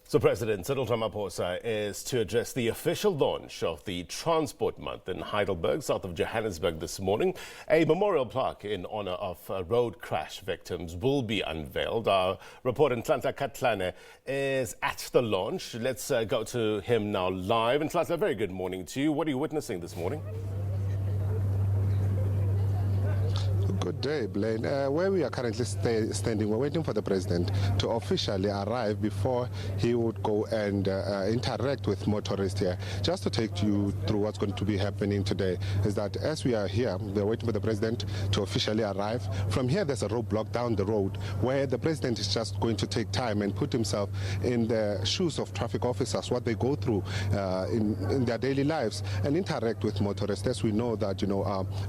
So President Cyril Ramaphosa is to address the official launch of the Transport Month in Heidelberg, south of Johannesburg this morning. A memorial plaque in honor of road crash victims will be unveiled. Our reporter Ntlantla Kgatlhane is at the launch. Let's go to him now live. Ntlantla, a very good morning to you. What are you witnessing this morning? Good day, Blaine. Where we are currently standing, we're waiting for the president to officially arrive before he would go and interact with motorists here. Just to take you through what's going to be happening today is that as we are here, we're waiting for the president to officially arrive. From here, there's a roadblock down the road where the president is just going to take time and put himself in the shoes of traffic officers, what they go through in their daily lives, and interact with motorists. As we know that,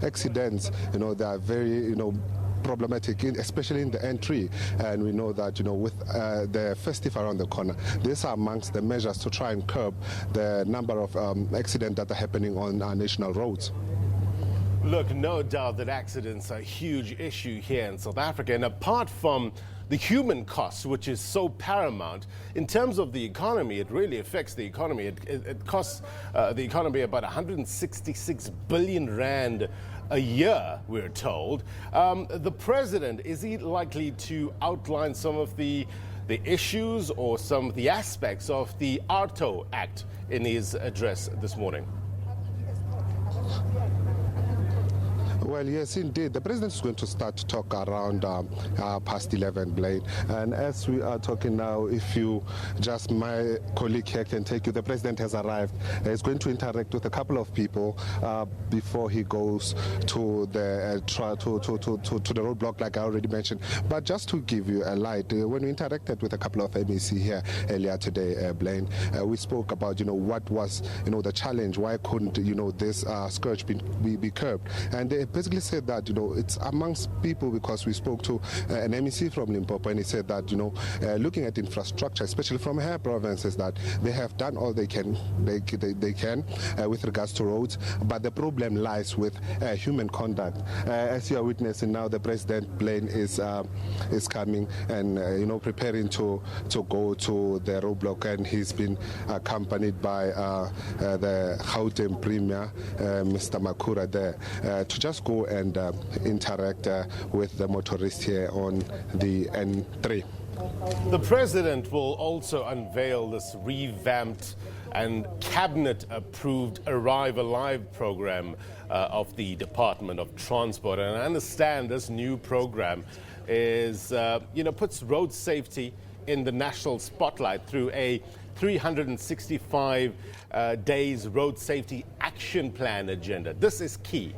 accidents, they are very, problematic, especially in the N3, and we know that with the festive around the corner, these are amongst the measures to try and curb the number of accidents that are happening on our national roads. Look, no doubt that accidents are a huge issue here in South Africa, and apart from the human cost, which is so paramount, in terms of the economy, it really affects the economy. It costs the economy about 166 billion rand a year, we're told. The president, is he likely to outline some of the issues or some of the aspects of the AARTO Act in his address this morning? Well, yes, indeed. The president is going to start to talk around past 11, Blaine. And as we are talking now, my colleague here can take you, the president has arrived. He's going to interact with a couple of people before he goes to the roadblock, like I already mentioned. But just to give you a light, when we interacted with a couple of MEC here earlier today, Blaine, we spoke about, what was, the challenge. Why couldn't, this scourge be curbed? And they basically said that it's amongst people, because we spoke to an MEC from Limpopo, and he said that looking at infrastructure, especially from her provinces, that they have done all they can with regards to roads, but the problem lies with human conduct. As you are witnessing now, the president plane is coming and preparing to go to the roadblock, and he's been accompanied by the Gauteng Premier, Mr. Makura, there to just go and interact with the motorists here on the N3. The president will also unveil this revamped and cabinet-approved Arrive Alive program of the Department of Transport. And I understand this new program is, puts road safety in the national spotlight through a 365 days road safety action plan agenda. This is key.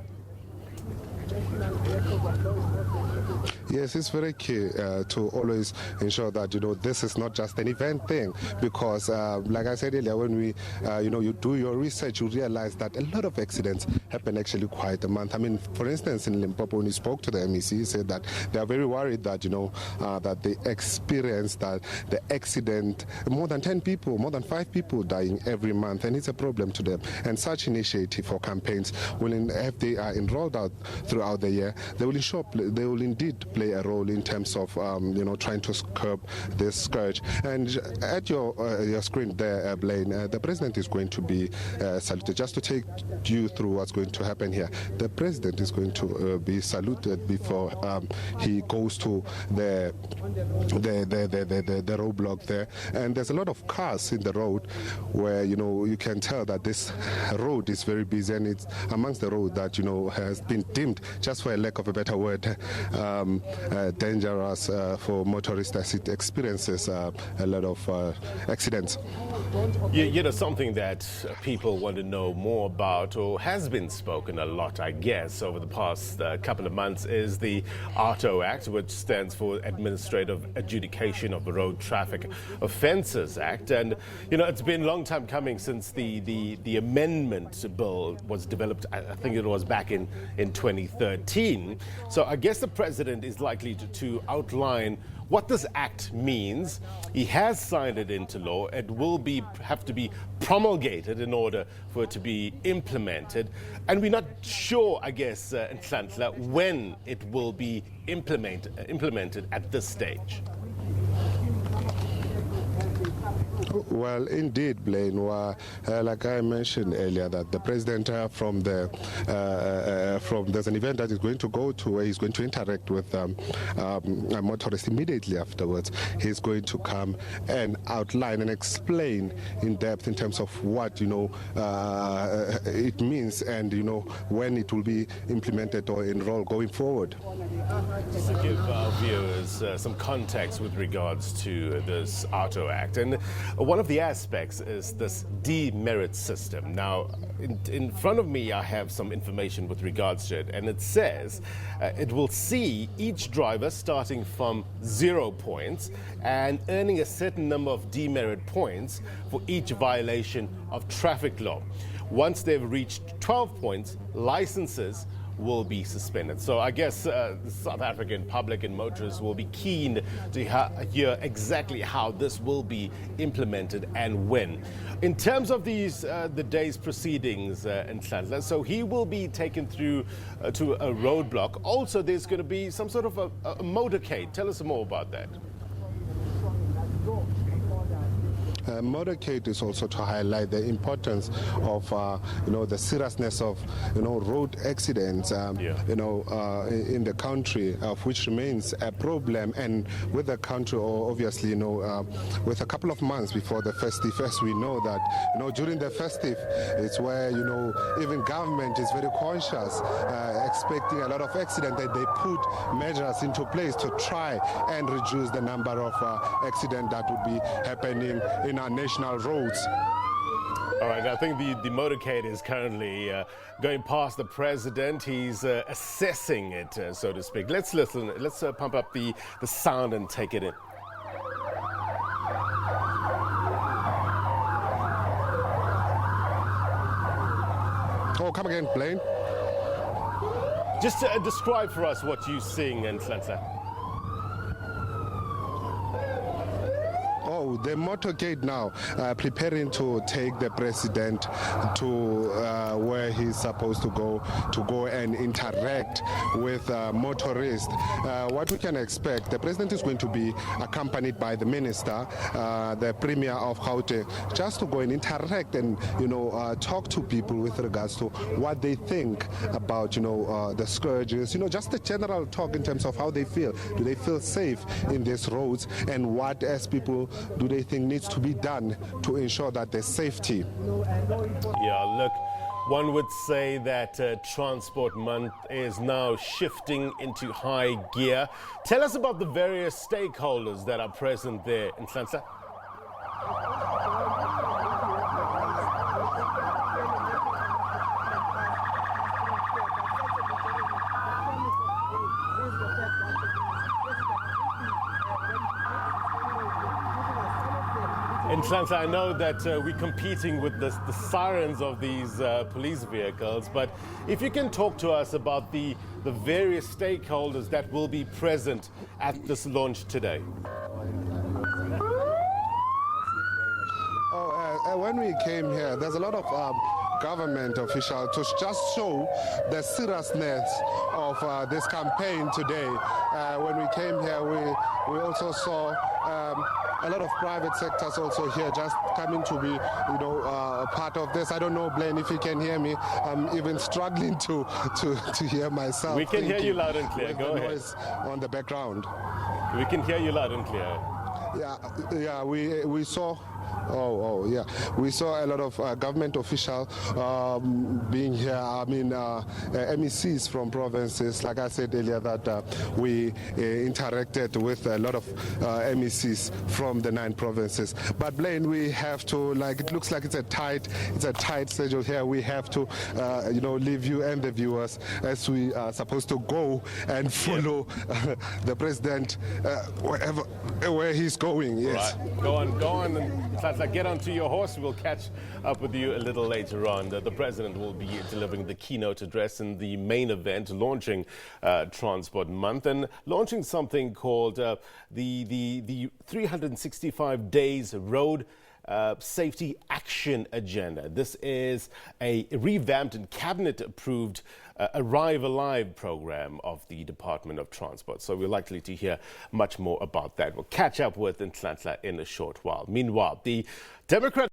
Yes, it's very key to always ensure that this is not just an event thing, because like I said earlier, when we you do your research, you realize that a lot of accidents happen actually quite a month. I mean, for instance, in Limpopo, when you spoke to the MEC, he said that they are very worried that that they experience that the accident, more than 10 people, more than 5 people dying every month, and it's a problem to them. And such initiative or campaigns will, if they are enrolled out throughout the year, they will indeed play a role in terms of trying to curb this scourge. And at your screen there, Blaine, the president is going to be saluted. Just to take you through what's going to happen here, the president is going to be saluted before he goes to the roadblock there. And there's a lot of cars in the road where you can tell that this road is very busy, and it's amongst the road that has been dimmed, just for a lack of a better word, dangerous for motorists as it experiences a lot of accidents. Something that people want to know more about, or has been spoken a lot, I guess, over the past couple of months, is the AARTO Act, which stands for Administrative Adjudication of Road Traffic Offences Act. And, it's been a long time coming since the amendment bill was developed. I think it was back in 2013. So I guess the president is likely to outline what this act means. He has signed it into law. It will have to be promulgated in order for it to be implemented. And we're not sure, I guess, Ntlantla, when it will be implemented at this stage. Well, indeed, Blaine. Like I mentioned earlier, that the president from there's an event that he's going to go to where he's going to interact with a motorist immediately afterwards. He's going to come and outline and explain in depth in terms of what it means and when it will be implemented or enrolled going forward. Just to give our viewers some context with regards to this AARTO Act, and one of the aspects is this demerit system. Now, in front of me I have some information with regards to it, and it says it will see each driver starting from 0 points and earning a certain number of demerit points for each violation of traffic law. Once they've reached 12 points, licenses will be suspended. So I guess the South African public and motorists will be keen to hear exactly how this will be implemented and when. In terms of these the day's proceedings in Ntlantla, so he will be taken through to a roadblock. Also, there's going to be some sort of a motorcade. Tell us more about that. Motorcade is also to highlight the importance of the seriousness of road accidents in the country, of which remains a problem, and with the country obviously with a couple of months before the festive, as we know that during the festive it's where even government is very conscious, expecting a lot of accidents, that they put measures into place to try and reduce the number of accidents that would be happening in our national roads. All right, I think the motorcade is currently going past the president. He's assessing it, so to speak. Let's listen. Let's pump up the sound and take it in. Oh, come again, Blaine. Just describe for us what you're seeing in Ntlantla. Oh, the motorcade now preparing to take the president to where he's supposed to go and interact with motorists. What we can expect, the president is going to be accompanied by the minister, the premier of Gauteng, just to go and interact and talk to people with regards to what they think about the scourges, just the general talk in terms of how they feel. Do they feel safe in these roads, and what as people do they think needs to be done to ensure that there's safety? Yeah, look, one would say that Transport Month is now shifting into high gear. Tell us about the various stakeholders that are present there in Ntlantla. In Ntlantla, I know that we're competing with the sirens of these police vehicles, but if you can talk to us about the various stakeholders that will be present at this launch today. When we came here, there's a lot of government officials to just show the seriousness of this campaign today. When we came here, we also saw a lot of private sectors also here, just coming to be, part of this. I don't know, Blaine, if you can hear me. I'm even struggling to hear myself. We can hear you loud and clear. Go ahead. Noise on the background. We can hear you loud and clear. Yeah. We saw. We saw a lot of government officials being here. I mean, MECs from provinces. Like I said earlier, that we interacted with a lot of MECs from the 9 provinces. But Blaine, we have to, it looks like it's a tight schedule here. We have to, leave you and the viewers as we are supposed to go and follow the president where he's going. Yes. Right. Go on. And get onto your horse. We'll catch up with you a little later on. The president will be delivering the keynote address in the main event, launching Transport Month and launching something called the 365 Days Road safety action agenda. This is a revamped and cabinet-approved Arrive Alive program of the Department of Transport. So we're likely to hear much more about that. We'll catch up with Ntlantla in a short while. Meanwhile, the Democrat